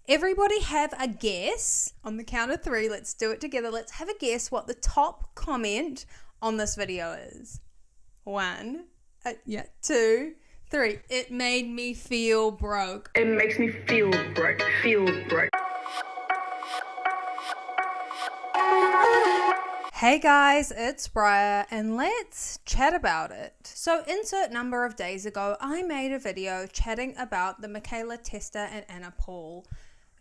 Everybody have a guess. On the count of 3, let's do it together. Let's have a guess what the top comment on this video is. 1, 2, 3. It made me feel broke. It makes me feel broke. Hey guys, it's Briar and let's chat about it. So insert number of days ago, I made a video chatting about the Mikaela Testa and Anna Paul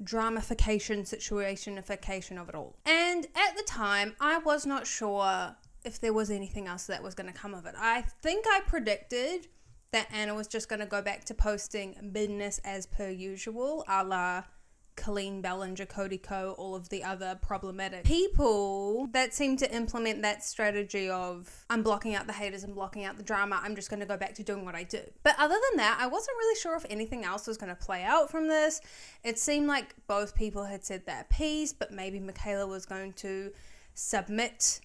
dramification, situationification of it all. And at the time, I was not sure if there was anything else that was going to come of it. I think I predicted that Anna was just going to go back to posting business as per usual, a la Colleen Ballinger, Cody Co, all of the other problematic people that seem to implement that strategy of I'm blocking out the haters and blocking out the drama, I'm just going to go back to doing what I do. But other than that, I wasn't really sure if anything else was going to play out from this. It seemed like both people had said their piece, but maybe Mikaela was going to submit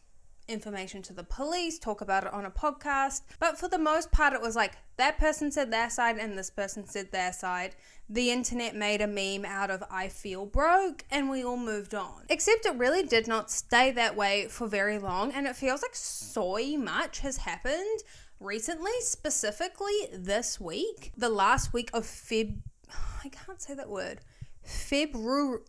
information to the police, talk about it on a podcast. But for the most part, it was like that person said their side and this person said their side. The internet made a meme out of I feel broke and we all moved on. Except it really did not stay that way for very long, and it feels like so much has happened recently, specifically this week. The last week of I can't say that word. February.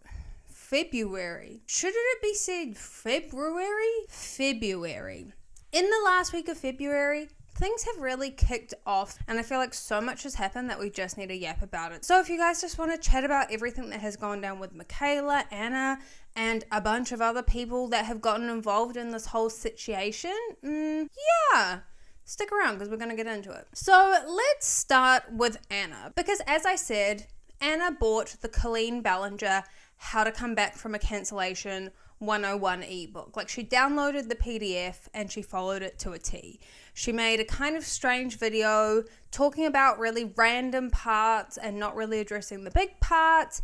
Shouldn't it be said February? February. In the last week of February, things have really kicked off, and I feel like so much has happened that we just need to yap about it. So if you guys just want to chat about everything that has gone down with Mikaela, Anna, and a bunch of other people that have gotten involved in this whole situation, yeah, stick around because we're going to get into it. So let's start with Anna, because as I said, Anna bought the Colleen Ballinger How to Come Back from a Cancellation 101 ebook. Like, she downloaded the PDF and she followed it to a T. She made a kind of strange video talking about really random parts and not really addressing the big parts.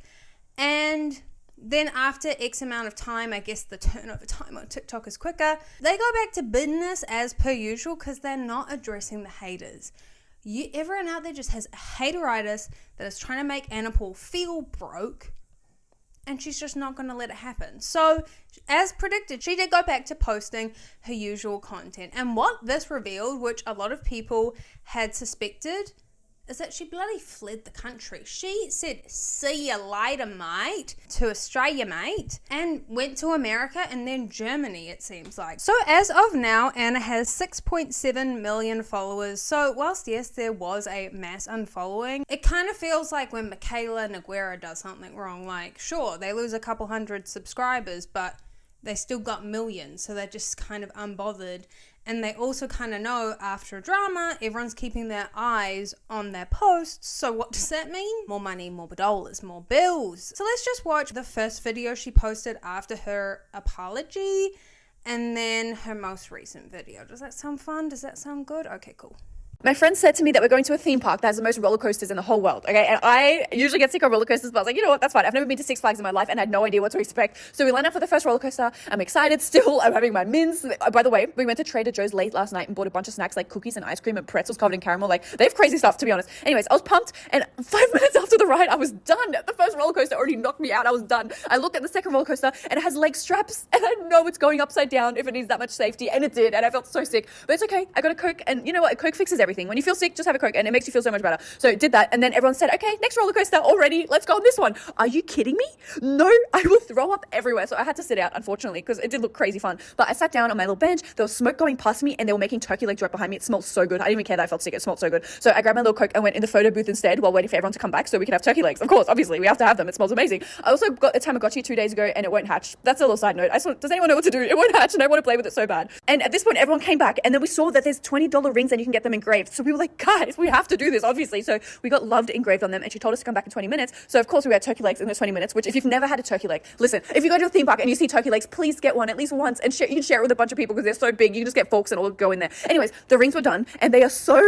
And then after X amount of time, I guess the turnover time on TikTok is quicker, they go back to business as per usual because they're not addressing the haters. Everyone out there just has a hateritis that is trying to make Anna Paul feel broke, and she's just not going to let it happen. So, as predicted, she did go back to posting her usual content. And what this revealed, which a lot of people had suspected, is that she bloody fled the country. She said, see you later, mate, to Australia, mate, and went to America and then Germany, it seems like. So as of now, Anna has 6.7 million followers. So whilst, yes, there was a mass unfollowing, it kind of feels like when Mikaela Nogueira does something wrong, like, sure, they lose a couple hundred subscribers, but they still got millions, so they're just kind of unbothered. And they also kind of know after a drama, everyone's keeping their eyes on their posts. So what does that mean? More money, more dollars, more bills. So let's just watch the first video she posted after her apology and then her most recent video. Does that sound fun? Does that sound good? Okay, cool. My friend said to me that we're going to a theme park that has the most roller coasters in the whole world, okay? And I usually get sick of roller coasters, but I was like, you know what, that's fine. I've never been to Six Flags in my life and had no idea what to expect. So we lined up for the first roller coaster. I'm excited still. I'm having my mints. By the way, we went to Trader Joe's late last night and bought a bunch of snacks like cookies and ice cream and pretzels covered in caramel. Like, they have crazy stuff, to be honest. Anyways, I was pumped, and 5 minutes after the ride, I was done. The first roller coaster already knocked me out. I was done. I looked at the second roller coaster, and it has leg straps, and I know it's going upside down if it needs that much safety, and it did, and I felt so sick. But it's okay. I got a Coke, and you know what? A Coke fixes everything. When you feel sick, just have a Coke and it makes you feel so much better. So did that, and then everyone said, okay, next roller coaster already, let's go on this one. Are you kidding me? No, I will throw up everywhere. So I had to sit out, unfortunately, because it did look crazy fun. But I sat down on my little bench. There was smoke going past me and they were making turkey legs right behind me. It smelled so good. I didn't even care that I felt sick. It smelled so good. So I grabbed my little Coke and went in the photo booth instead while waiting for everyone to come back so we can have turkey legs. Of course, obviously, we have to have them. It smells amazing. I also got a Tamagotchi 2 days ago and it won't hatch. That's a little side note. Does anyone know what to do? It won't hatch and I want to play with it so bad. And at this point, everyone came back and then we saw that there's $20 rings and you can get them engraved. So we were like, guys, we have to do this, obviously. So we got loved engraved on them and she told us to come back in 20 minutes. So of course we had turkey legs in those 20 minutes, which if you've never had a turkey leg, listen, if you go to a theme park and you see turkey legs, please get one at least once and you can share it with a bunch of people because they're so big. You can just get forks and all go in there. Anyways, the rings were done and they are so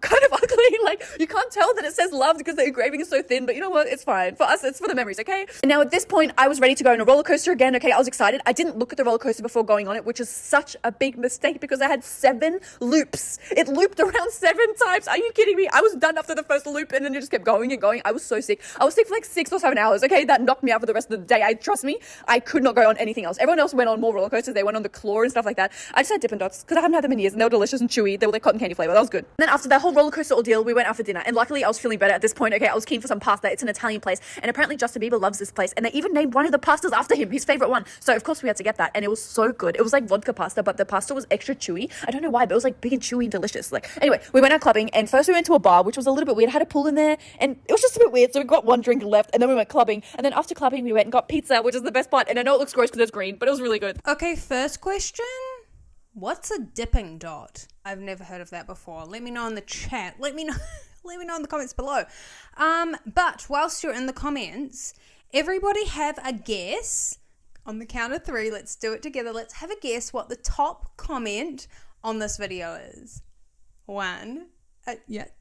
kind of ugly. Like, you can't tell that it says loved because the engraving is so thin, but you know what? It's fine. For us, it's for the memories, okay? And now at this point, I was ready to go on a roller coaster again, okay? I was excited. I didn't look at the roller coaster before going on it, which is such a big mistake because I had 7 loops. It looped around 7 times. Are you kidding me? I was done after the first loop and then it just kept going and going. I was so sick. I was sick for like 6 or 7 hours, okay? That knocked me out for the rest of the day. Trust me, I could not go on anything else. Everyone else went on more roller coasters. They went on the claw and stuff like that. I just had Dippin' Dots because I haven't had them in years and they were delicious and chewy. They were like cotton candy flavor. That was good. And then after that whole roller coaster ordeal, we went out for dinner. And luckily, I was feeling better at this point, okay? I was keen for some pasta. It's an Italian place. And apparently Justin Bieber loves this place. And they even named one of the pastas after him, his favorite one. So of course we had to get that. And it was so good. It was like vodka pasta, but the pasta was extra chewy. I don't know why, but it was like big and chewy and delicious. Like, anyway, we went out clubbing and first we went to a bar, which was a little bit weird. It had a pool in there and it was just a bit weird. So we got one drink left and then we went clubbing. And then after clubbing, we went and got pizza, which is the best part. And I know it looks gross because it's green, but it was really good. Okay, first question. What's a dipping dot? I've never heard of that before. Let me know in the chat. Let me know in the comments below. But whilst you're in the comments, everybody have a guess. On the count of 3, let's do it together. Let's have a guess what the top comment on this video is. 1,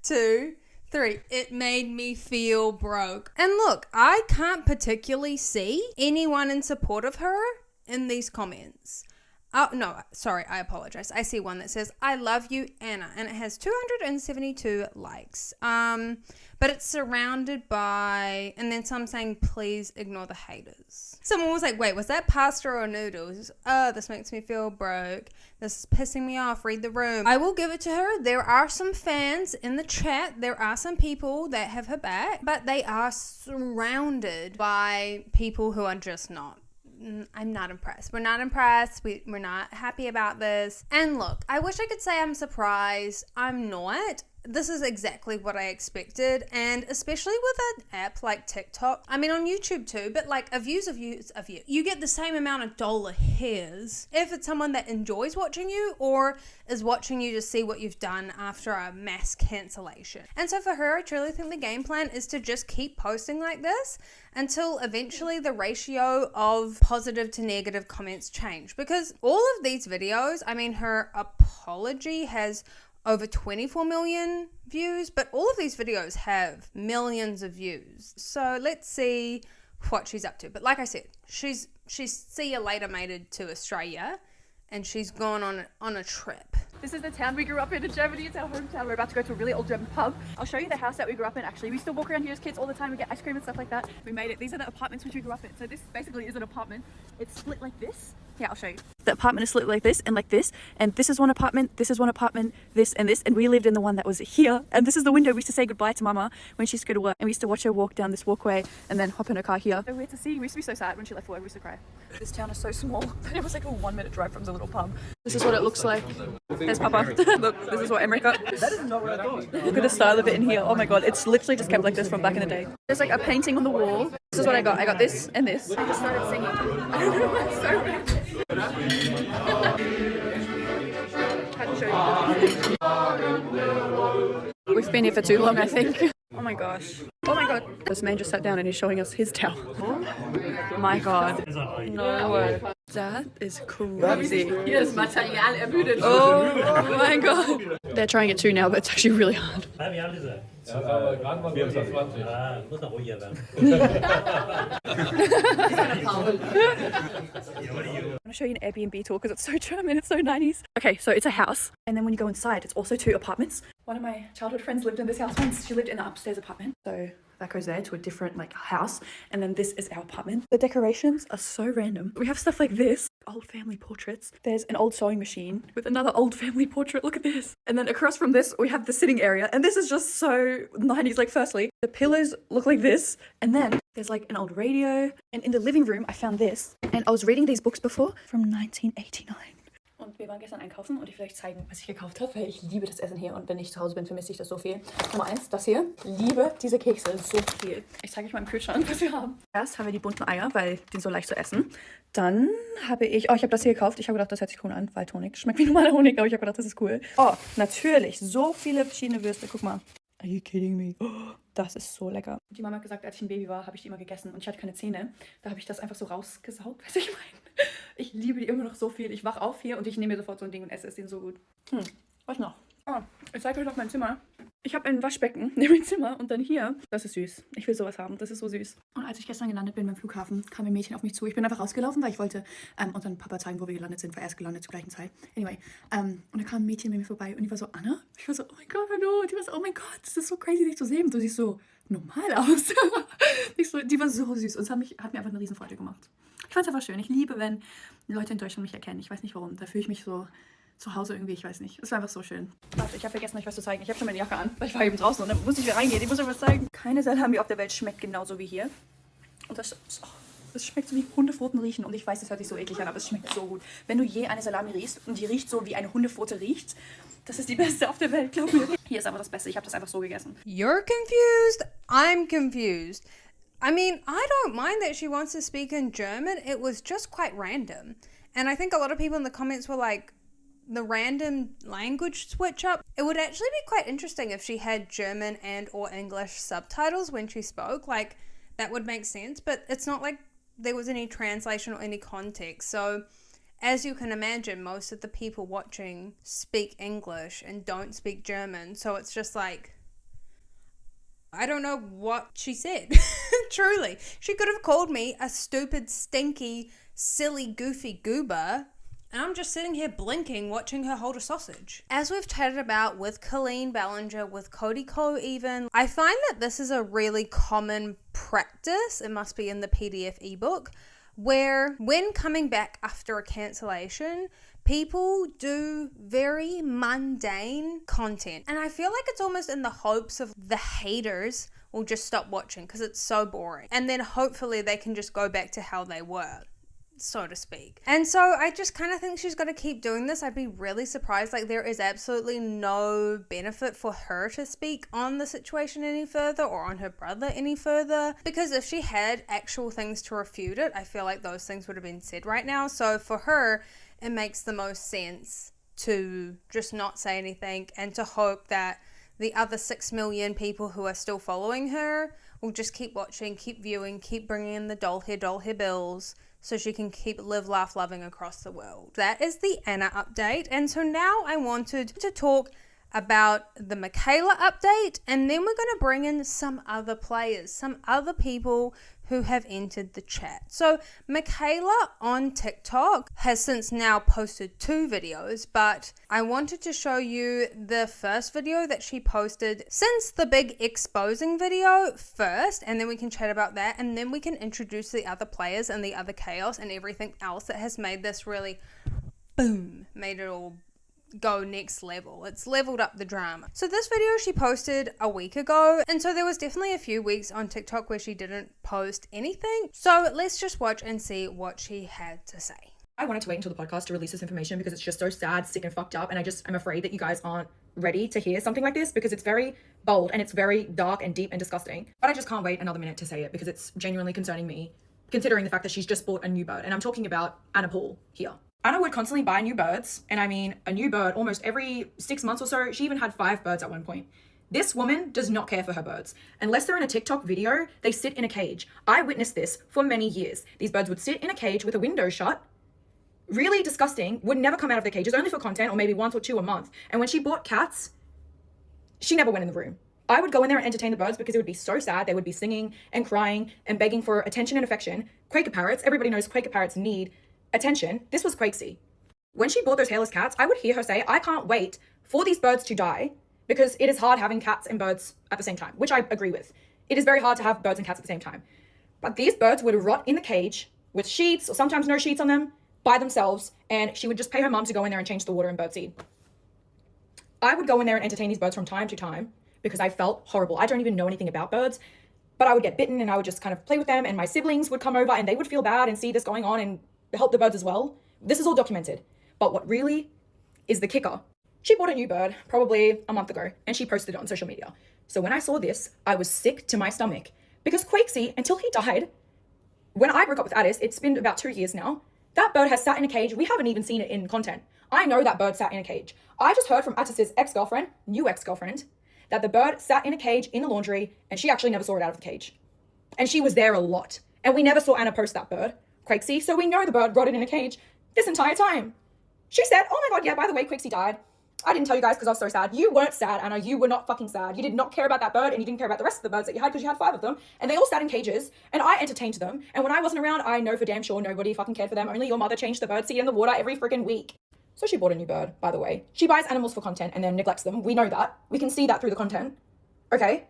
2, 3. It made me feel broke. And look, I can't particularly see anyone in support of her in these comments. Oh, no, sorry, I apologize. I see one that says, I love you, Anna, and it has 272 likes. But it's surrounded by, and then some saying, please ignore the haters. Someone was like, wait, was that pasta or noodles? Oh, this makes me feel broke. This is pissing me off. Read the room. I will give it to her. There are some fans in the chat. There are some people that have her back, but they are surrounded by people who are just not. I'm not impressed. We're not impressed. We're not happy about this. And look, I wish I could say I'm surprised. I'm not. This is exactly what I expected, and especially with an app like TikTok. I mean, on YouTube too, but like a view. You get the same amount of dollar hairs if it's someone that enjoys watching you or is watching you to see what you've done after a mass cancellation. And so for her, I truly think the game plan is to just keep posting like this until eventually the ratio of positive to negative comments change. Because all of these videos, I mean, her apology has over 24 million views, but all of these videos have millions of views. So let's see what she's up to. But like I said, she's see you later mated to Australia, and she's gone on a trip. This is the town we grew up in Germany. It's our hometown. We're about to go to a really old German pub. I'll show you the house that we grew up in, actually. We still walk around here as kids all the time. We get ice cream and stuff like that. We made it. These are the apartments which we grew up in. So this basically is an apartment. It's split like this. Yeah, I'll show you. The apartment is split like this, and this is one apartment, this is one apartment, this, and we lived in the one that was here. And this is the window we used to say goodbye to Mama when she used to go to work, and we used to watch her walk down this walkway and then hop in her car here. So weird to see. We used to be so sad when she left for work. We used to cry. This town is so small, but it was like a 1-minute drive from the little pub. This is what it looks like. There's Papa. Look, this is what Emmerich got. That is not what I thought. Look at the style of it in here. Oh my god, it's literally just kept like this from back in the day. There's like a painting on the wall. This is what I got. I got this and this. I just started singing. I don't know why it's so weird. We've been here for too long, I think. Oh my gosh. Oh my god. This man just sat down and he's showing us his towel. Oh my god. No way. That is crazy. Oh my god. They're trying it too now, but it's actually really hard. I'm gonna show you an Airbnb tour because it's so German, it's so 90s. Okay, so it's a house, and then when you go inside, it's also 2 apartments. One of my childhood friends lived in this house once. She lived in the upstairs apartment. So that goes there to a different like house, and then this is our apartment. The decorations are so random. We have stuff like this, old family portraits. There's an old sewing machine with another old family portrait. Look at this. And then across from this, we have the sitting area, and this is just so 90s. Like, firstly, the pillars look like this, and then there's like an old radio. And in the living room, I found this, and I was reading these books before from 1989. Und wir waren gestern einkaufen und ich will euch zeigen, was ich gekauft habe, weil ich liebe das Essen hier und wenn ich zu Hause bin, vermisse ich das so viel. Nummer 1, das hier. Liebe diese Kekse so viel. Ich zeige euch mal im Kühlschrank, was wir haben. Erst haben wir die bunten Eier, weil die sind so leicht zu essen. Dann habe ich habe das hier gekauft. Ich habe gedacht, das hört sich cool an, Waldhonig. Schmeckt wie normaler Honig, aber ich habe gedacht, das ist cool. Oh, natürlich. So viele verschiedene Würste. Guck mal. Are you kidding me? Oh, das ist so lecker. Die Mama hat gesagt, als ich ein Baby war, habe ich die immer gegessen und ich hatte keine Zähne. Da habe ich das einfach so rausgesaugt, was ich meine. Ich liebe die immer noch so viel. Ich wach auf hier und ich nehme mir sofort so ein Ding und esse es. Die sind so gut. Was noch? Oh, ich zeige euch noch mein Zimmer. Ich habe ein Waschbecken in meinem Zimmer und dann hier. Das ist süß. Ich will sowas haben. Das ist so süß. Und als ich gestern gelandet bin beim Flughafen, kam ein Mädchen auf mich zu. Ich bin einfach rausgelaufen, weil ich wollte unseren Papa zeigen, wo wir gelandet sind, weil er ist gelandet zur gleichen Zeit. Anyway, und dann kam ein Mädchen mit mir vorbei und die war so, Anna? Ich war so, oh mein Gott, hallo. Und die war so, oh mein Gott, das ist so crazy, dich zu sehen. Du siehst so normal aus. Die war so süß und es hat mir einfach eine Riesenfreude gemacht. Ich fand es einfach schön. Ich liebe, wenn Leute in Deutschland mich erkennen. Ich weiß nicht warum. Da fühle ich mich so zu Hause irgendwie, ich weiß nicht. Es war einfach so schön. Warte, ich habe vergessen, euch was zu zeigen. Ich habe schon meine Jacke an, weil ich war eben draußen und dann musste ich wieder reingehen. Ich muss euch was zeigen. Keine Salami auf der Welt schmeckt genauso wie hier. Und das schmeckt so wie Hundepfoten riechen. Und ich weiß, das hört sich so eklig an, aber es schmeckt so gut. Wenn du je eine Salami riechst und die riecht so, wie eine Hundepfote riecht, das ist die beste auf der Welt, glaub mir. Hier ist aber das Beste. Ich habe das einfach so gegessen. You're confused? I'm confused. I mean, I don't mind that she wants to speak in German. It was just quite random. And I think a lot of people in the comments were like, the random language switch up. It would actually be quite interesting if she had German and or English subtitles when she spoke. Like, that would make sense, but it's not like there was any translation or any context. So, as you can imagine, most of the people watching speak English and don't speak German. So it's just like, I don't know what she said. Truly. She could have called me a stupid, stinky, silly, goofy goober, and I'm just sitting here blinking, watching her hold a sausage. As we've chatted about with Colleen Ballinger, with Cody Ko even, I find that this is a really common practice, it must be in the PDF ebook, where when coming back after a cancellation, people do very mundane content. And I feel like it's almost in the hopes of the haters will just stop watching because it's so boring. And then hopefully they can just go back to how they were, so to speak. And so I just kind of think she's got to keep doing this. I'd be really surprised. Like, there is absolutely no benefit for her to speak on the situation any further or on her brother any further, because if she had actual things to refute it, I feel like those things would have been said right now. So for her, it makes the most sense to just not say anything and to hope that the other 6 million people who are still following her will just keep watching, keep viewing, keep bringing in the doll hair bills, so she can keep live, laugh, loving across the world. That is the Anna update. And so now I wanted to talk about the Mikaela update, and then we're going to bring in some other players, some other people who have entered the chat. So Mikaela on TikTok has since now posted 2 videos, but I wanted to show you the first video that she posted since the big exposing video first, and then we can chat about that, and then we can introduce the other players and the other chaos and everything else that has made this really boom, made it all go next level. It's leveled up the drama. So this video she posted a week ago, and so there was definitely a few weeks on TikTok where she didn't post anything. So let's just watch and see what she had to say. I wanted to wait until the podcast to release this information because it's just so sad, sick and fucked up, and I'm afraid that you guys aren't ready to hear something like this because it's very bold and it's very dark and deep and disgusting. But I just can't wait another minute to say it because it's genuinely concerning me, considering the fact that she's just bought a new bird, and I'm talking about Anna Paul here. Anna would constantly buy new birds, and I mean a new bird almost every 6 months or so. She even had 5 birds at one point. This woman does not care for her birds. Unless they're in a TikTok video, they sit in a cage. I witnessed this for many years. These birds would sit in a cage with a window shut, really disgusting, would never come out of the cages, only for content or maybe 1 or 2 a month. And when she bought cats, she never went in the room. I would go in there and entertain the birds because it would be so sad. They would be singing and crying and begging for attention and affection. Quaker parrots, everybody knows Quaker parrots need attention. This was Quakesy. When she bought those hairless cats, I would hear her say, I can't wait for these birds to die because it is hard having cats and birds at the same time, which I agree with. It is very hard to have birds and cats at the same time. But these birds would rot in the cage with sheets or sometimes no sheets on them by themselves, and she would just pay her mom to go in there and change the water and birdseed. I would go in there and entertain these birds from time to time because I felt horrible. I don't even know anything about birds, but I would get bitten and I would just kind of play with them, and my siblings would come over and they would feel bad and see this going on and help the birds as well. This is all documented. But what really is the kicker, she bought a new bird probably a month ago and she posted it on social media. So when I saw this, I was sick to my stomach because Quakesy, until he died, when I broke up with Addis, it's been about 2 years now, that bird has sat in a cage. We haven't even seen it in content. I know that bird sat in a cage. I just heard from Addis's ex-girlfriend, new ex-girlfriend, that the bird sat in a cage in the laundry and she actually never saw it out of the cage. And she was there a lot. And we never saw Anna post that bird, Quakesy, so we know the bird rotted in a cage this entire time. She said, oh my God, yeah, by the way, Quakesy died. I didn't tell you guys because I was so sad. You weren't sad, Anna. You were not fucking sad. You did not care about that bird, and you didn't care about the rest of the birds that you had because you had 5 of them, and they all sat in cages, and I entertained them. And when I wasn't around, I know for damn sure nobody fucking cared for them. Only your mother changed the bird seed in the water every freaking week. So she bought a new bird, by the way. She buys animals for content and then neglects them. We know that. We can see that through the content. Okay?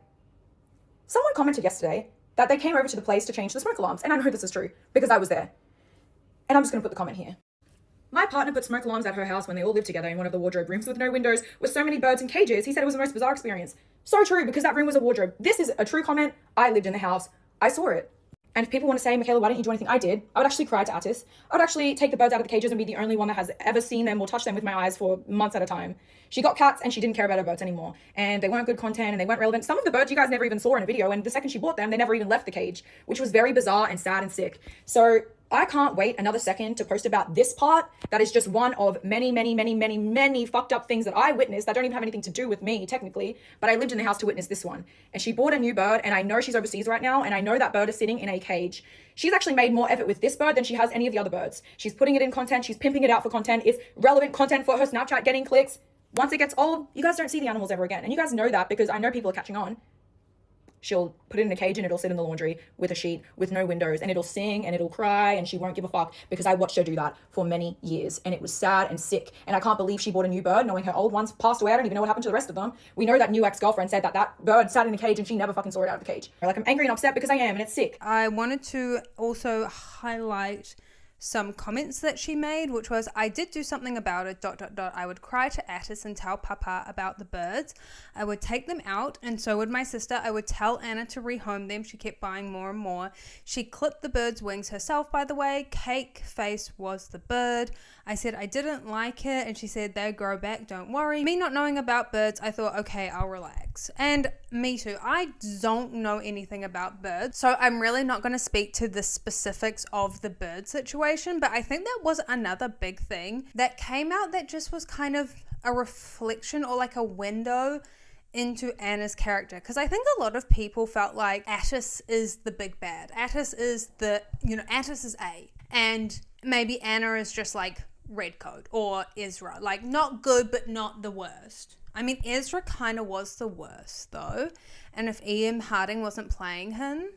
Someone commented yesterday that they came over to the place to change the smoke alarms, and I know this is true because I was there. And I'm just going to put the comment here. My partner put smoke alarms at her house when they all lived together in one of the wardrobe rooms with no windows, with so many birds in cages. He said it was the most bizarre experience. So true, because that room was a wardrobe. This is a true comment. I lived in the house. I saw it. And if people want to say, Mikaela, why don't you do anything? I did. I would actually cry to Atis. I would actually take the birds out of the cages and be the only one that has ever seen them or touched them with my eyes for months at a time. She got cats and she didn't care about her birds anymore. And they weren't good content and they weren't relevant. Some of the birds you guys never even saw in a video. And the second she bought them, they never even left the cage, which was very bizarre and sad and sick. So I can't wait another second to post about this part. That is just one of many, many, many, many, many fucked up things that I witnessed that don't even have anything to do with me, technically. But I lived in the house to witness this one. And she bought a new bird, and I know she's overseas right now, and I know that bird is sitting in a cage. She's actually made more effort with this bird than she has any of the other birds. She's putting it in content. She's pimping it out for content. It's relevant content for her Snapchat, getting clicks. Once it gets old, you guys don't see the animals ever again. And you guys know that because I know people are catching on. She'll put it in a cage and it'll sit in the laundry with a sheet with no windows, and it'll sing and it'll cry and she won't give a fuck because I watched her do that for many years, and it was sad and sick. And I can't believe she bought a new bird knowing her old ones passed away. I don't even know what happened to the rest of them. We know that new ex-girlfriend said that that bird sat in a cage and she never fucking saw it out of the cage. Like, I'm angry and upset because I am, and it's sick. I wanted to also highlight some comments that she made, which was, I did do something about it, ... I would cry to Atis and tell Papa about the birds. I would take them out, and so would my sister. I would tell Anna to rehome them. She kept buying more and more. She clipped the bird's wings herself, by the way. Cake Face was the bird. I said I didn't like it, and she said, they grow back, don't worry. Me not knowing about birds, I thought, okay, I'll relax. And me too. I don't know anything about birds, so I'm really not going to speak to the specifics of the bird situation, but I think that was another big thing that came out that just was kind of a reflection or like a window into Anna's character, because I think a lot of people felt like Atis is the big bad. Atis is Atis is A, and maybe Anna is just like Redcoat or Ezra, like not good but not the worst. I mean, Ezra kind of was the worst though, and if E.M. Harding wasn't playing him,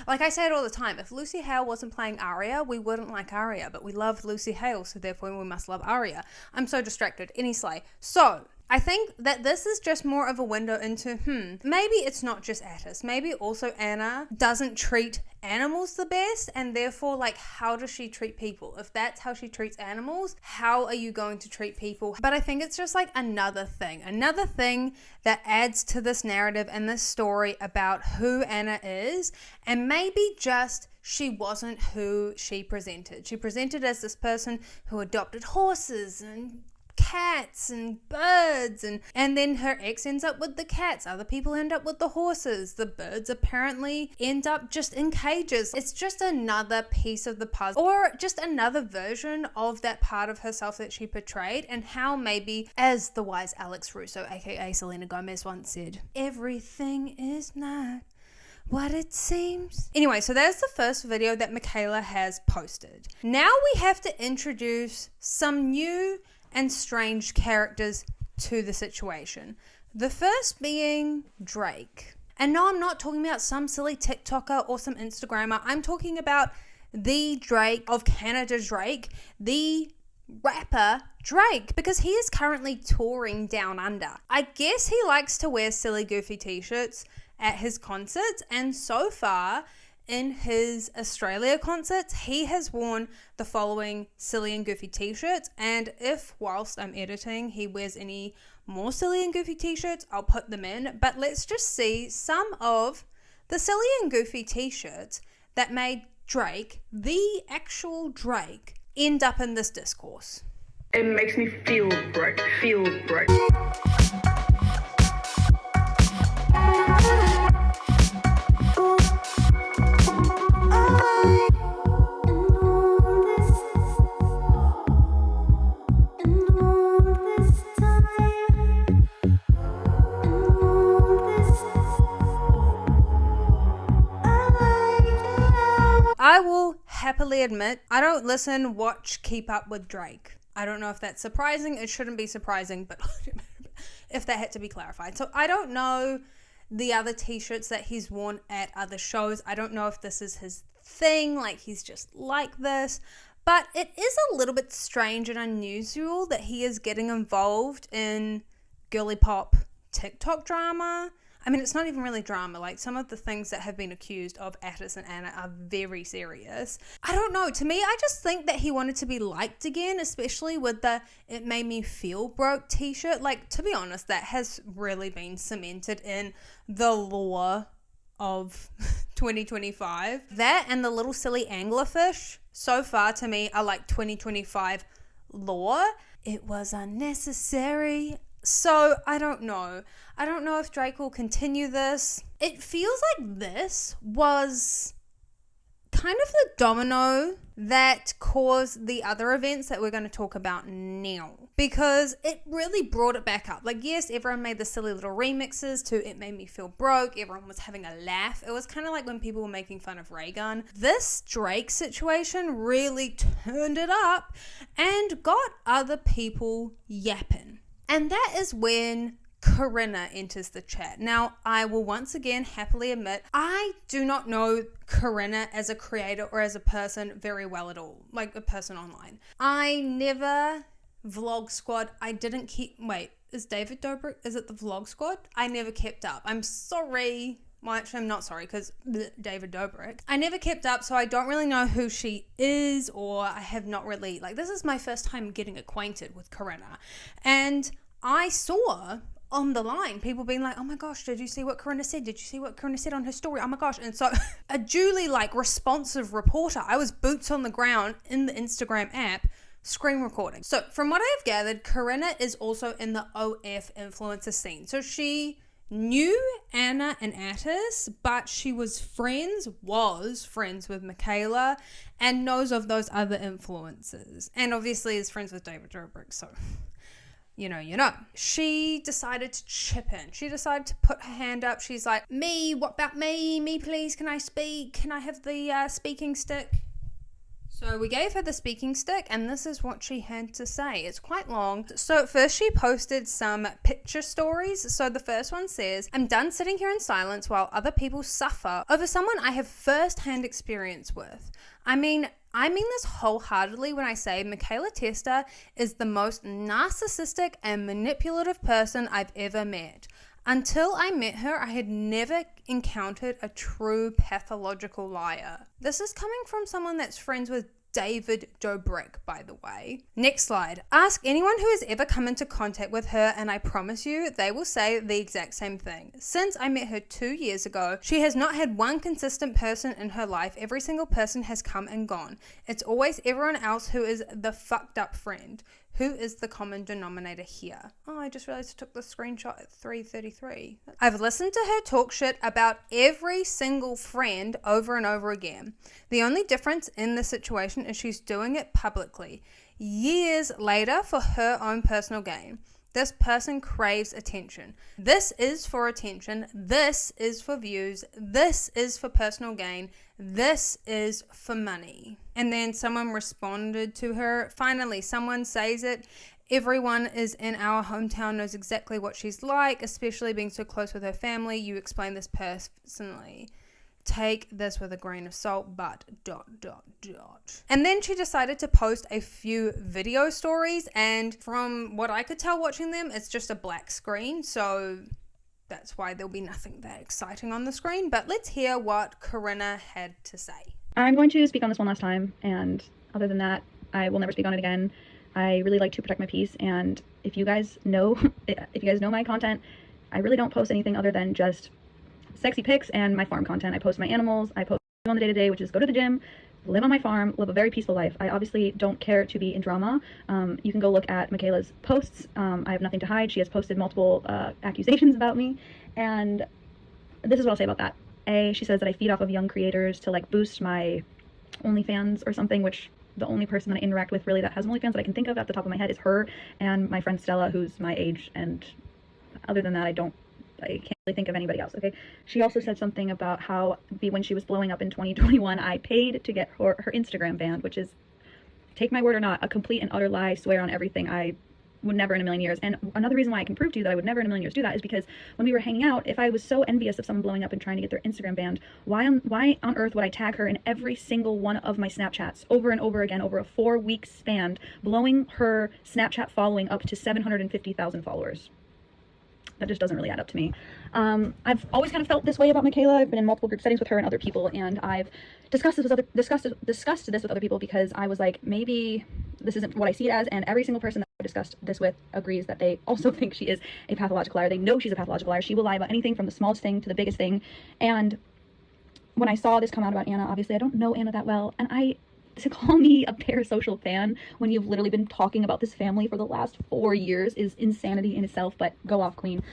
like I say it all the time, if Lucy Hale wasn't playing Arya, we wouldn't like Arya, but we loved Lucy Hale, so therefore we must love Arya. I'm so distracted. Any slay. So I think that this is just more of a window into, maybe it's not just Atis. Maybe also Anna doesn't treat animals the best, and therefore, like, how does she treat people? If that's how she treats animals, how are you going to treat people? But I think it's just like another thing that adds to this narrative and this story about who Anna is, and maybe just she wasn't who she presented. She presented as this person who adopted horses and cats and birds, and then her ex ends up with the cats, other people end up with the horses, the birds apparently end up just in cages. It's just another piece of the puzzle, or just another version of that part of herself that she portrayed, and how maybe, as the wise Alex Russo aka Selena Gomez once said, everything is not what it seems. Anyway, so there's the first video that Mikaela has posted. Now we have to introduce some new and strange characters to the situation. The first being Drake. And no, I'm not talking about some silly TikToker or some Instagrammer. I'm talking about the Drake of Canada Drake, the rapper Drake, because he is currently touring down under. I guess he likes to wear silly goofy t-shirts at his concerts, and so far in his Australia concerts, he has worn the following silly and goofy t-shirts, and if whilst I'm editing he wears any more silly and goofy t-shirts, I'll put them in. But let's just see some of the silly and goofy t-shirts that made Drake, the actual Drake, end up in this discourse. It makes me feel broke. I will happily admit, I don't watch Keep Up with Drake. I don't know if that's surprising. It shouldn't be surprising, but if that had to be clarified. So I don't know the other t-shirts that he's worn at other shows. I don't know if this is his thing, like he's just like this. But it is a little bit strange and unusual that he is getting involved in girly pop TikTok drama. I mean, it's not even really drama. Like, some of the things that have been accused of Attis and Anna are very serious. I don't know. To me, I just think that he wanted to be liked again, especially with the "It Made Me Feel Broke" t-shirt. Like, to be honest, that has really been cemented in the lore of 2025. That and the little silly anglerfish, so far to me, are like 2025 lore. It was unnecessary. So, I don't know. I don't know if Drake will continue this. It feels like this was kind of the domino that caused the other events that we're going to talk about now. Because it really brought it back up. Like, yes, everyone made the silly little remixes to "It Made Me Feel Broke." Everyone was having a laugh. It was kind of like when people were making fun of Raygun. This Drake situation really turned it up and got other people yapping. And that is when Corinna enters the chat. Now, I will once again happily admit, I do not know Corinna as a creator or as a person very well at all. Like, a person online. I never Vlog Squad. I didn't keep... Wait, is David Dobrik? Is it the Vlog Squad? I never kept up. I'm sorry. Well, actually, I'm not sorry, because David Dobrik. I never kept up, so I don't really know who she is, or I have not really... Like, this is my first time getting acquainted with Corinna. And I saw on the line people being like, "Oh my gosh, did you see what Corinna said? Did you see what Corinna said on her story? Oh my gosh." And so a duly like responsive reporter, I was boots on the ground in the Instagram app screen recording. So from what I have gathered, Corinna is also in the OF influencer scene. So she knew Anna and Attis, but she was friends with Mikaela and knows of those other influencers. And obviously is friends with David Dobrik, so... You know. She decided to chip in. She decided to put her hand up. She's like, "Me, what about me? Me, please, can I speak? Can I have the speaking stick?" So we gave her the speaking stick, and this is what she had to say. It's quite long. So at first she posted some picture stories. So the first one says, "I'm done sitting here in silence while other people suffer over someone I have first-hand experience with. I mean this wholeheartedly when I say Mikaela Testa is the most narcissistic and manipulative person I've ever met. Until I met her, I had never encountered a true pathological liar." This is coming from someone that's friends with David Dobrik, by the way. Next slide. "Ask anyone who has ever come into contact with her and I promise you they will say the exact same thing. Since I met her 2 years ago, she has not had one consistent person in her life. Every single person has come and gone. It's always everyone else who is the fucked up friend. Who is the common denominator here?" Oh, I just realized I took the screenshot at 3:33. "I've listened to her talk shit about every single friend over and over again. The only difference in this situation is she's doing it publicly, years later for her own personal gain. This person craves attention. This is for attention. This is for views. This is for personal gain. This is for money." And then someone responded to her, "Finally, someone says it. Everyone is in our hometown knows exactly what she's like, especially being so close with her family. You explain this personally. Take this with a grain of salt, but ... And then she decided to post a few video stories, and from what I could tell watching them, it's just a black screen, so that's why there'll be nothing that exciting on the screen. But let's hear what Corinna had to say. "I'm going to speak on this one last time, and other than that, I will never speak on it again. I really like to protect my peace, and if you guys know my content, I really don't post anything other than just sexy pics and my farm content. I post my animals, I post on the day-to-day, which is go to the gym, live on my farm, live a very peaceful life. I obviously don't care to be in drama. You can go look at Mikaela's posts. I have nothing to hide. She has posted multiple accusations about me, and this is what I'll say about that. She says that I feed off of young creators to like boost my OnlyFans or something, which the only person that I interact with really that has an OnlyFans that I can think of at the top of my head is her and my friend Stella, who's my age, and other than that, I can't really think of anybody else, okay? She also said something about how when she was blowing up in 2021, I paid to get her Instagram banned, which is take my word or not, a complete and utter lie, swear on everything. I would never in a million years. And another reason why I can prove to you that I would never in a million years do that is because when we were hanging out, if I was so envious of someone blowing up and trying to get their Instagram banned, why on earth would I tag her in every single one of my Snapchats over and over again over a 4-week span, blowing her Snapchat following up to 750,000 followers? That just doesn't really add up to me. I've always kind of felt this way about Mikaela. I've been in multiple group settings with her and other people, and I've discussed this with other people because I was like, maybe this isn't what I see it as, and every single person that I discussed this with agrees that they also think she is a pathological liar. They know she's a pathological liar. She will lie about anything from the smallest thing to the biggest thing. And when I saw this come out about Anna, obviously I don't know Anna that well, and to call me a parasocial fan when you've literally been talking about this family for the last 4 years is insanity in itself, but go off, queen.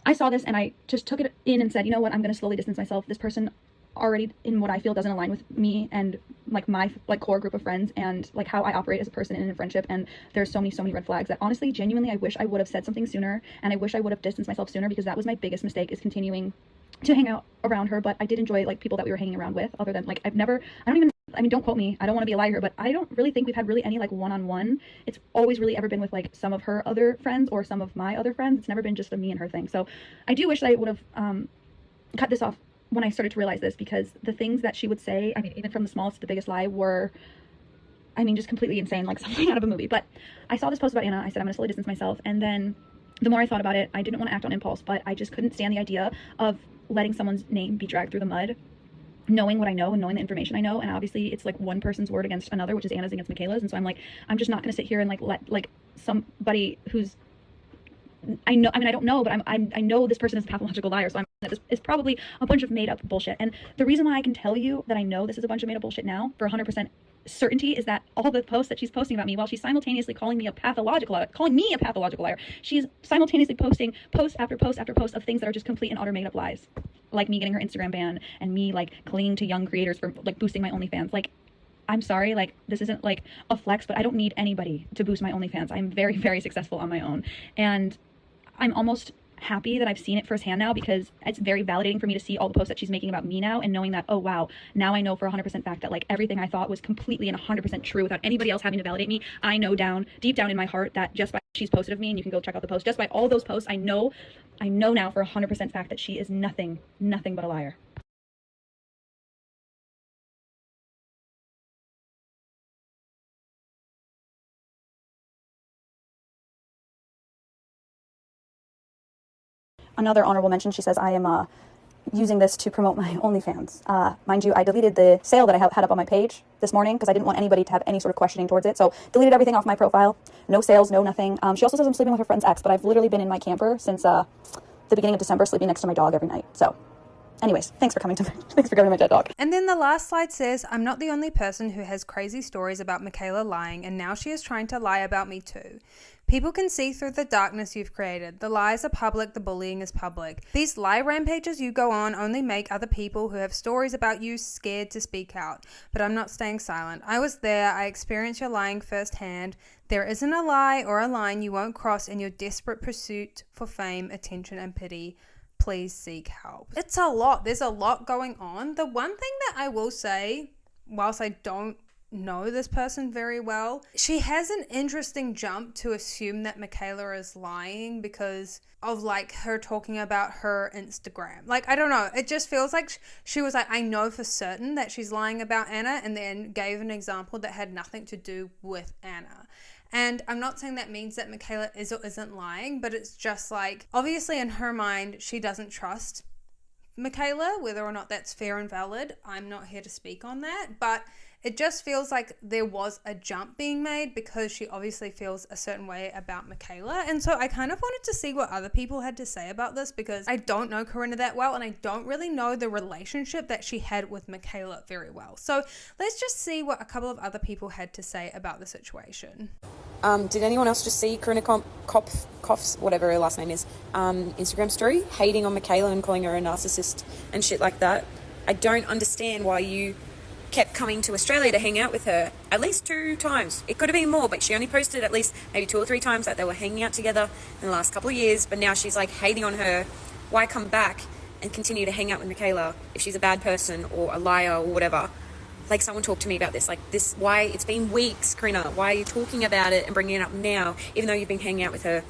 I saw this and I just took it in and said, you know what, I'm going to slowly distance myself. This person already, in what I feel, doesn't align with me and like my like core group of friends and like how I operate as a person in a friendship, and there's so many red flags that honestly, genuinely, I wish I would have said something sooner, and I wish I would have distanced myself sooner, because that was my biggest mistake, is continuing to hang out around her. But I did enjoy like people that we were hanging around with, other than like don't quote me, I don't want to be a liar, but I don't really think we've had really any like one-on-one. It's always really ever been with like some of her other friends or some of my other friends. It's never been just a me and her thing. So I do wish that I would have cut this off when I started to realize this, because the things that she would say, I mean, even from the smallest to the biggest lie, were, I mean, just completely insane, like something out of a movie. But I saw this post about Anna. I said, I'm going to slowly distance myself. And then the more I thought about it, I didn't want to act on impulse, but I just couldn't stand the idea of letting someone's name be dragged through the mud, knowing what I know and knowing the information I know. And obviously it's like one person's word against another, which is Anna's against Mikaela's. And so I'm like, I'm just not going to sit here and like let like somebody who's, I don't know, but I know this person is a pathological liar, so I'm that this is probably a bunch of made up bullshit. And the reason why I can tell you that I know this is a bunch of made up bullshit now for 100% certainty is that all the posts that she's posting about me, while she's simultaneously calling me a pathological liar, she's simultaneously posting post after post after post of things that are just complete and utter made up lies, like me getting her Instagram banned and me like clinging to young creators for like boosting my OnlyFans. Like, I'm sorry, like, this isn't like a flex, but I don't need anybody to boost my OnlyFans. I'm very, very successful on my own. And I'm almost happy that I've seen it firsthand now, because it's very validating for me to see all the posts that she's making about me now, and knowing that, oh wow, now I know for 100% fact that like everything I thought was completely and 100% true without anybody else having to validate me. I know deep down in my heart that just by she's posted of me, and you can go check out the post, just by all those posts, I know now for 100% fact that she is nothing but a liar. Another honorable mention, she says, I am using this to promote my OnlyFans. Mind you, I deleted the sale that I had up on my page this morning because I didn't want anybody to have any sort of questioning towards it. So deleted everything off my profile. No sales, no nothing. She also says I'm sleeping with her friend's ex, but I've literally been in my camper since the beginning of December, sleeping next to my dog every night. So anyways, thanks for coming to my dead dog. And then the last slide says, I'm not the only person who has crazy stories about Mikaela lying, and now she is trying to lie about me too. People can see through the darkness you've created. The lies are public, the bullying is public. These lie rampages you go on only make other people who have stories about you scared to speak out. But I'm not staying silent. I was there, I experienced your lying firsthand. There isn't a lie or a line you won't cross in your desperate pursuit for fame, attention, and pity. Please seek help. It's a lot. There's a lot going on. The one thing that I will say, whilst I don't know this person very well, she has an interesting jump to assume that Mikaela is lying because of like her talking about her Instagram. Like, I don't know, it just feels like she was like, I know for certain that she's lying about Anna, and then gave an example that had nothing to do with Anna. And I'm not saying that means that Mikaela is or isn't lying, but it's just like, obviously in her mind, she doesn't trust Mikaela. Whether or not that's fair and valid, I'm not here to speak on that, but it just feels like there was a jump being made because she obviously feels a certain way about Mikaela. And so I kind of wanted to see what other people had to say about this, because I don't know Corinna that well, and I don't really know the relationship that she had with Mikaela very well. So let's just see what a couple of other people had to say about the situation. Did anyone else just see Corinna Kopf's, whatever her last name is, Instagram story, hating on Mikaela and calling her a narcissist and shit like that? I don't understand why you kept coming to Australia to hang out with her at least 2 times. It could have been more, but she only posted at least maybe 2 or 3 times that they were hanging out together in the last couple of years. But now she's like hating on her. Why come back and continue to hang out with Mikaela if she's a bad person or a liar or whatever? like, someone talk to me about this. Like, this, why, it's been weeks, Corinna. Why are you talking about it and bringing it up now, even though you've been hanging out with her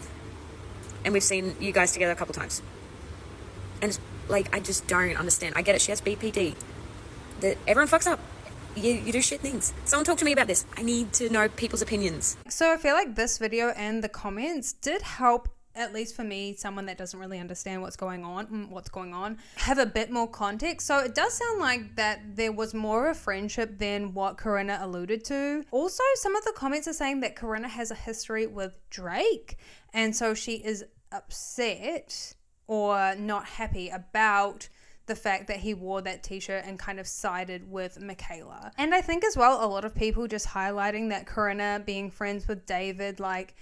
and we've seen you guys together a couple times? And it's like, I just don't understand. I get it. She has BPD. That everyone fucks up. You do shit things. Someone talk to me about this. I need to know people's opinions. So I feel like this video and the comments did help, at least for me, someone that doesn't really understand what's going on, have a bit more context. So it does sound like that there was more of a friendship than what Corinna alluded to. Also, some of the comments are saying that Corinna has a history with Drake, and so she is upset or not happy about the fact that he wore that t-shirt and kind of sided with Mikaela. And I think as well, a lot of people just highlighting that Corinna being friends with David, like,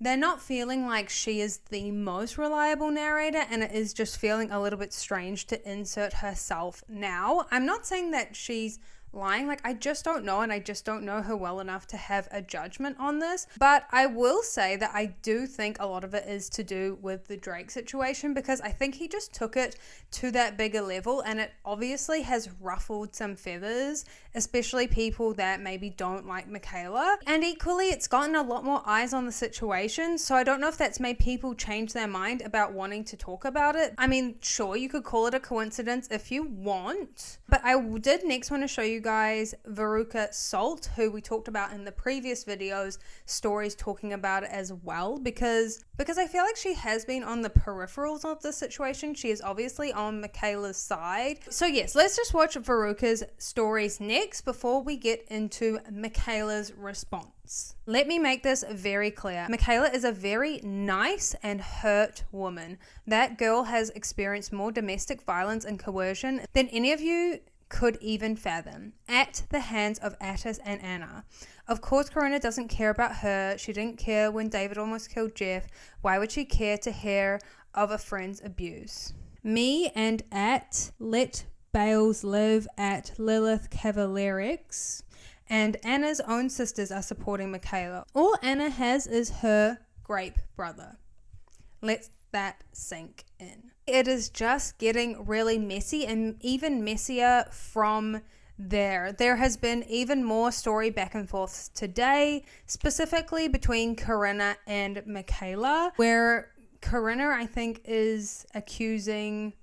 they're not feeling like she is the most reliable narrator, and it is just feeling a little bit strange to insert herself now. I'm not saying that she's lying, like, I just don't know, and I just don't know her well enough to have a judgment on this. But I will say that I do think a lot of it is to do with the Drake situation, because I think he just took it to that bigger level, and it obviously has ruffled some feathers, especially people that maybe don't like Mikaela. And equally, it's gotten a lot more eyes on the situation, so I don't know if that's made people change their mind about wanting to talk about it. I mean, sure, you could call it a coincidence if you want, but I did next want to show you guys Veruca Salt, who we talked about in the previous videos, stories talking about it as well, because I feel like she has been on the peripherals of the situation. She is obviously on Mikaela's side. So yes, let's just watch Veruca's stories next before we get into Mikaela's response. Let me make this very clear. Mikaela is a very nice and hurt woman. That girl has experienced more domestic violence and coercion than any of you could even fathom, at the hands of Attis and Anna. Of course, Corinna doesn't care about her. She didn't care when David almost killed Jeff. Why would she care to hear of a friend's abuse? Me and at Let Bales Live, at Lilith Cavalierix, and Anna's own sisters are supporting Mikaela. All Anna has is her grape brother. Let that sink in. It is just getting really messy, and even messier from there. There has been even more story back and forth today, specifically between Corinna and Mikaela, where Corinna, I think, is accusing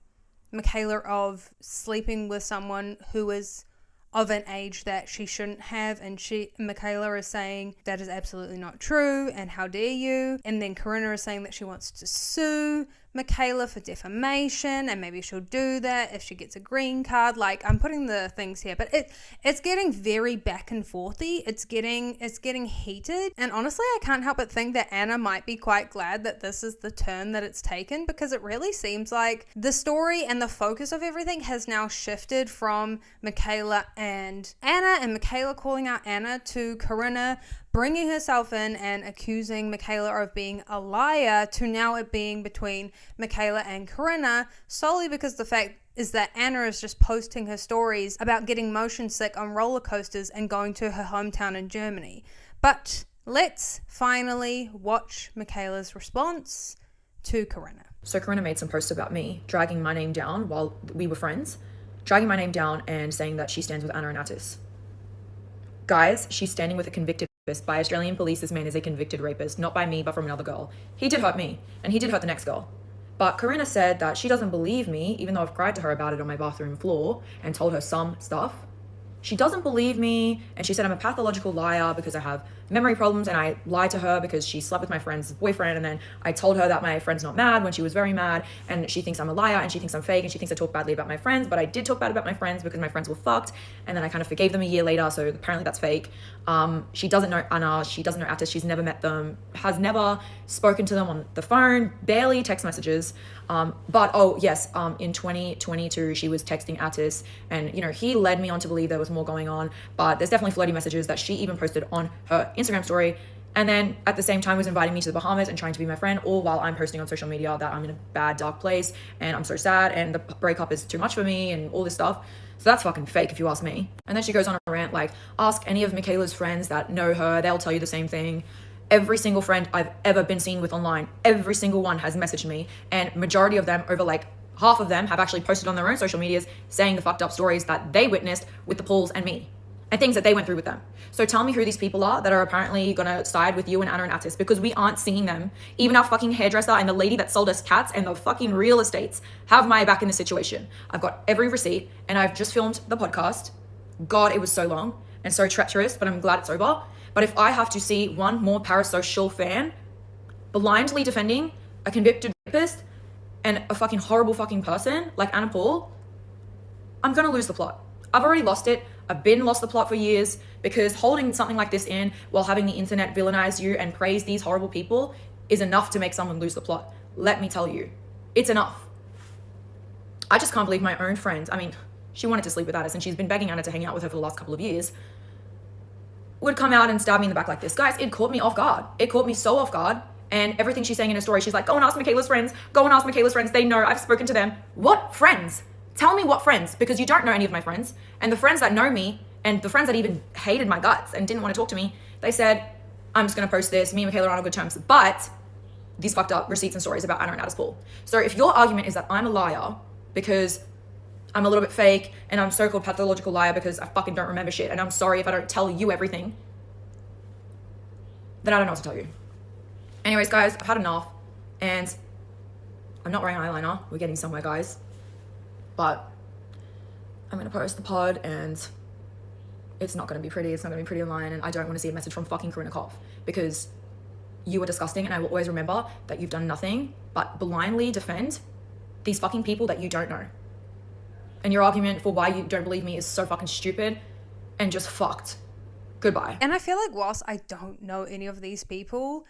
Mikaela of sleeping with someone who is of an age that she shouldn't have, and Mikaela is saying that is absolutely not true, and how dare you. And then Corinna is saying that she wants to sue Mikaela for defamation, and maybe she'll do that if she gets a green card. Like, I'm putting the things here, but it's getting very back and forthy. It's getting heated, and honestly, I can't help but think that Anna might be quite glad that this is the turn that it's taken, because it really seems like the story and the focus of everything has now shifted from Mikaela and Anna, and Mikaela calling out Anna, to Corinna bringing herself in and accusing Mikaela of being a liar, to now it being between Mikaela and Corinna, solely because the fact is that Anna is just posting her stories about getting motion sick on roller coasters and going to her hometown in Germany. But let's finally watch Mikaela's response to Corinna. So Corinna made some posts about me, dragging my name down while we were friends, dragging my name down and saying that she stands with Anna and Attis. Guys, she's standing with a convicted rapist. By Australian police, this man is a convicted rapist, not by me, but from another girl. He did hurt me, and he did hurt the next girl. But Corinna said that she doesn't believe me, even though I've cried to her about it on my bathroom floor and told her some stuff. She doesn't believe me, and she said I'm a pathological liar because I have memory problems, and I lied to her because she slept with my friend's boyfriend, and then I told her that my friend's not mad when she was very mad, and she thinks I'm a liar, and she thinks I'm fake, and she thinks I talk badly about my friends, but I did talk bad about my friends because my friends were fucked, and then I kind of forgave them a year later, so apparently that's fake. She doesn't know Anna, she doesn't know Attis, she's never met them, has never spoken to them on the phone, barely text messages, but oh yes, in 2022 she was texting Attis, and you know, he led me on to believe there was more going on, but there's definitely flirty messages that she even posted on her Instagram story, and then at the same time was inviting me to the Bahamas and trying to be my friend, all while I'm posting on social media that I'm in a bad dark place and I'm so sad and the breakup is too much for me and all this stuff. So that's fucking fake if you ask me. And then she goes on a rant like, ask any of Mikaela's friends that know her, they'll tell you the same thing. Every single friend I've ever been seen with online, every single one has messaged me, and majority of them, over like half of them, have actually posted on their own social medias saying the fucked up stories that they witnessed with the Pauls and me. and things that they went through with them. So tell me who these people are that are apparently gonna side with you and Anna and Atis, because we aren't seeing them. Even our fucking hairdresser and the lady that sold us cats and the fucking real estates have my back in this situation. I've got every receipt, and I've just filmed the podcast. God, it was so long and so treacherous, but I'm glad it's over. But if I have to see one more parasocial fan blindly defending a convicted rapist and a fucking horrible fucking person like Anna Paul, I'm gonna lose the plot. I've already lost it. I've been lost the plot for years, because holding something like this in while having the internet villainize you and praise these horrible people is enough to make someone lose the plot. Let me tell you, it's enough. I just can't believe my own friend, I mean, she wanted to sleep with Addis and she's been begging Anna to hang out with her for the last couple of years, would come out and stab me in the back like this. Guys, it caught me off guard. It caught me so off guard. And everything she's saying in her story, she's like, go and ask Mikaela's friends. Go and ask Mikaela's friends. They know. I've spoken to them. What friends? Tell me what friends, because you don't know any of my friends. And the friends that know me, and the friends that even hated my guts and didn't want to talk to me, they said, I'm just going to post this. Me and Mikaela are on good terms. But these fucked up receipts and stories about Anna and Addis Paul. So if your argument is that I'm a liar because I'm a little bit fake and I'm so-called pathological liar because I fucking don't remember shit and I'm sorry if I don't tell you everything, then I don't know what to tell you. Anyways, guys, I've had enough, and I'm not wearing eyeliner. We're getting somewhere, guys. But I'm going to post the pod, and it's not going to be pretty. It's not going to be pretty online, and I don't want to see a message from fucking Corinna Kopf, because you are disgusting, and I will always remember that you've done nothing but blindly defend these fucking people that you don't know. And your argument for why you don't believe me is so fucking stupid and just fucked. Goodbye. And I feel like whilst I don't know any of these people,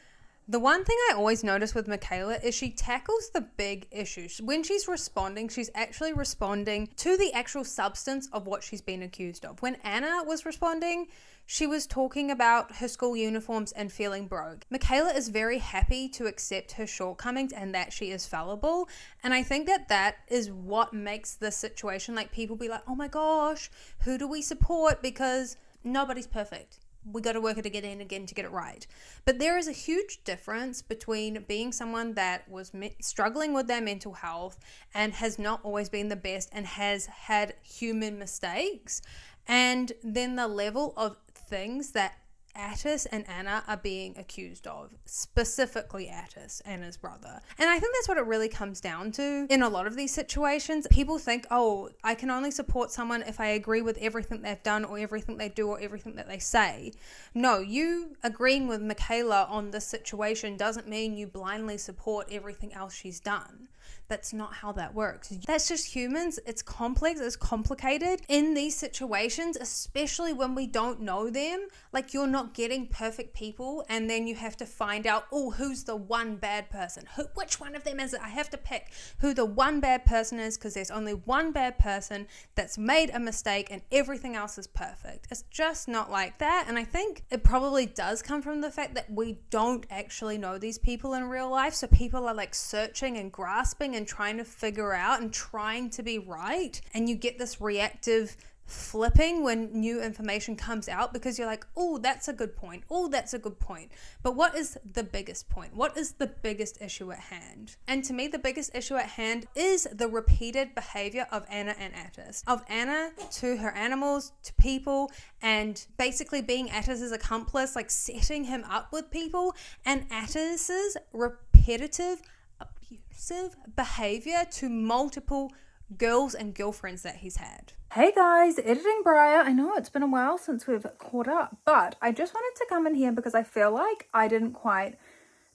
the one thing I always notice with Mikaela is she tackles the big issues. When she's responding, she's actually responding to the actual substance of what she's been accused of. When Anna was responding, she was talking about her school uniforms and feeling broke. Mikaela is very happy to accept her shortcomings and that she is fallible. And I think that that is what makes this situation, like, people be like, oh my gosh, who do we support? Because nobody's perfect. We got to work it again and again to get it right. But there is a huge difference between being someone that was struggling with their mental health and has not always been the best and has had human mistakes, and then the level of things that Attis and Anna are being accused of, specifically Attis, Anna's brother. And I think that's what it really comes down to in a lot of these situations. People think, oh, I can only support someone if I agree with everything they've done or everything they do or everything that they say. No, you agreeing with Mikaela on this situation doesn't mean you blindly support everything else she's done. That's not how that works. That's just humans. It's complex. It's complicated. In these situations, especially when we don't know them, like, you're not getting perfect people, and then you have to find out, oh, who's the one bad person? Which one of them is it? I have to pick who the one bad person is, because there's only one bad person that's made a mistake and everything else is perfect. It's just not like that. And I think it probably does come from the fact that we don't actually know these people in real life. So people are like searching and grasping and trying to figure out and trying to be right, and you get this reactive flipping when new information comes out, because you're like, oh, that's a good point, oh, that's a good point, but what is the biggest point? What is the biggest issue at hand? And to me, the biggest issue at hand is the repeated behavior of Anna and Attis, of Anna to her animals, to people, and basically being Attis's accomplice, like setting him up with people, and Attis's repetitive abusive behavior to multiple girls and girlfriends that he's had. Hey guys, Editing Briar. I know it's been a while since we've caught up, but I just wanted to come in here because I feel like I didn't quite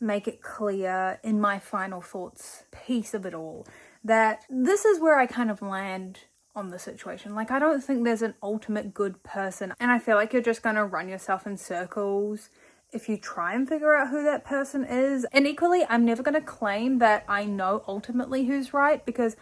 make it clear in my final thoughts piece of it all that this is where I kind of land on the situation. Like, I don't think there's an ultimate good person, and I feel like you're just going to run yourself in circles if you try and figure out who that person is. And equally, I'm never going to claim that I know ultimately who's right, because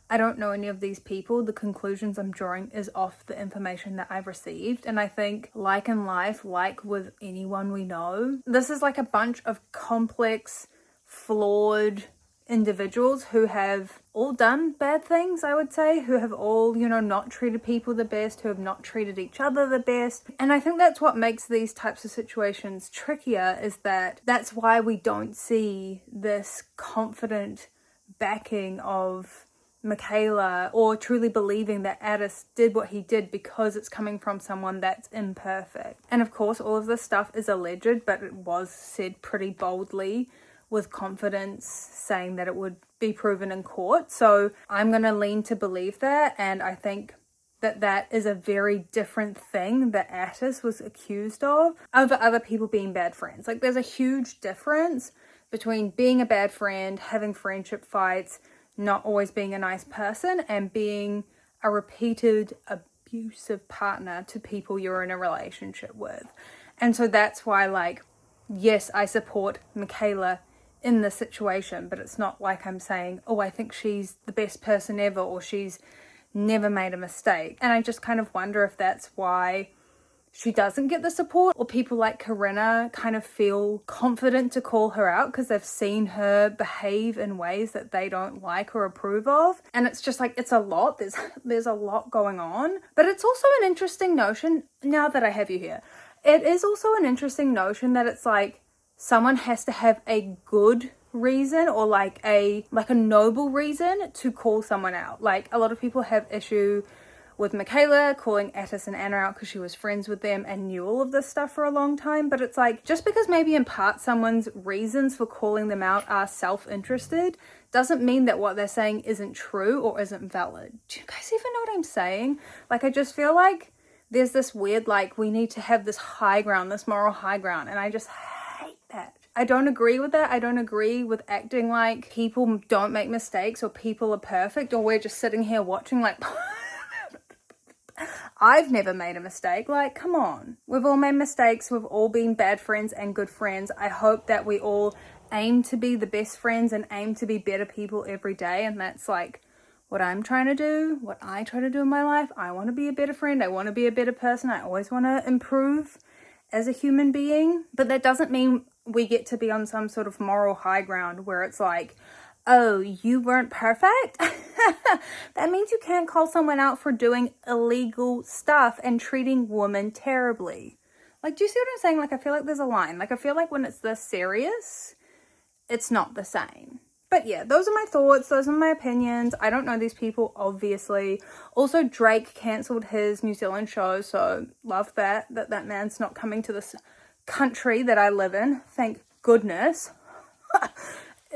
I don't know any of these people. The conclusions I'm drawing is off the information that I've received. And I think, like in life, like with anyone we know, this is like a bunch of complex, flawed individuals who have all done bad things, I would say, who have all, not treated people the best, who have not treated each other the best. And I think that's what makes these types of situations trickier, is that that's why we don't see this confident backing of Mikaela or truly believing that Addis did what he did because it's coming from someone that's imperfect. And of course, all of this stuff is alleged, but it was said pretty boldly with confidence, saying that it would be proven in court. So I'm going to lean to believe that, and I think that is a very different thing that Addis was accused of over other people being bad friends. Like, there's a huge difference between being a bad friend, having friendship fights, not always being a nice person, and being a repeated abusive partner to people you're in a relationship with. And so that's why, like, yes, I support Mikaela in this situation, but it's not like I'm saying, oh, I think she's the best person ever, or she's never made a mistake. And I just kind of wonder if that's why she doesn't get the support, or people like Corinna kind of feel confident to call her out because they've seen her behave in ways that they don't like or approve of. And it's just like, it's a lot. There's a lot going on. But it's also an interesting notion, now that I have you here, it is also an interesting notion that it's like someone has to have a good reason, or like a noble reason to call someone out. Like, a lot of people have issue with Mikaela calling Addis and Anna out because she was friends with them and knew all of this stuff for a long time. But it's like, just because maybe in part someone's reasons for calling them out are self-interested doesn't mean that what they're saying isn't true or isn't valid. Do you guys even know what I'm saying? Like, I just feel like there's this weird, like, we need to have this high ground, this moral high ground, and I just hate that. I don't agree with that. I don't agree with acting like people don't make mistakes or people are perfect, or we're just sitting here watching like I've never made a mistake. Like, come on. We've all made mistakes. We've all been bad friends and good friends. I hope that we all aim to be the best friends and aim to be better people every day. And that's like what I'm trying to do, what I try to do in my life. I want to be a better friend. I want to be a better person. I always want to improve as a human being. But that doesn't mean we get to be on some sort of moral high ground where it's like, oh, you weren't perfect? That means you can't call someone out for doing illegal stuff and treating women terribly. Like, do you see what I'm saying? Like, I feel like there's a line. Like, I feel like when it's this serious, it's not the same. But yeah, those are my thoughts. Those are my opinions. I don't know these people, obviously. Also, Drake cancelled his New Zealand show, so love that man's not coming to this country that I live in. Thank goodness.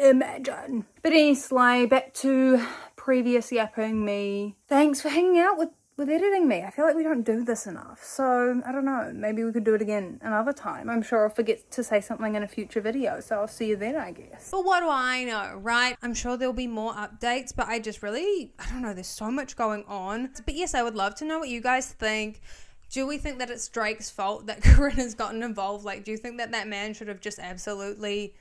Imagine. But anyway, back to previous yapping me. Thanks for hanging out with editing me. I feel like we don't do this enough. So, I don't know. Maybe we could do it again another time. I'm sure I'll forget to say something in a future video. So, I'll see you then, I guess. But what do I know, right? I'm sure there'll be more updates, but I don't know. There's so much going on. But yes, I would love to know what you guys think. Do we think that it's Drake's fault that Corinna's gotten involved? Like, do you think that man should have just absolutely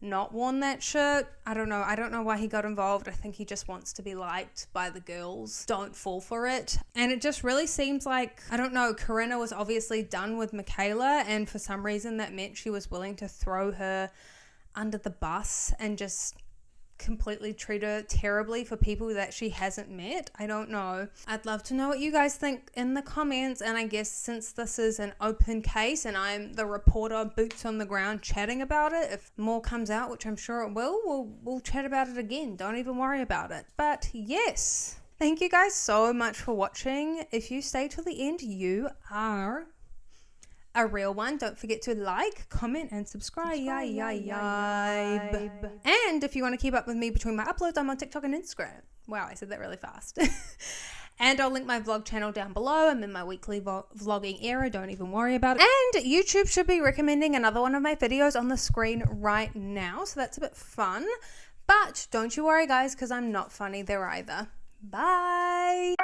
not worn that shirt? I don't know. I don't know why he got involved. I think he just wants to be liked by the girls. Don't fall for it. And it just really seems like, I don't know, Corinna was obviously done with Mikaela, and for some reason that meant she was willing to throw her under the bus and just completely treat her terribly for people that she hasn't met. I don't know. I'd love to know what you guys think in the comments, and I guess since this is an open case and I'm the reporter boots on the ground chatting about it, if more comes out, which I'm sure it will, we'll chat about it again. Don't even worry about it. But yes, thank you guys so much for watching. If you stay till the end, you are a real one. Don't forget to like, comment, and subscribe. And if you want to keep up with me between my uploads, I'm on TikTok and Instagram. Wow, I said that really fast. And I'll link my vlog channel down below. I'm in my weekly vlogging era. Don't even worry about it. And YouTube should be recommending another one of my videos on the screen right now. So that's a bit fun. But don't you worry, guys, because I'm not funny there either. Bye.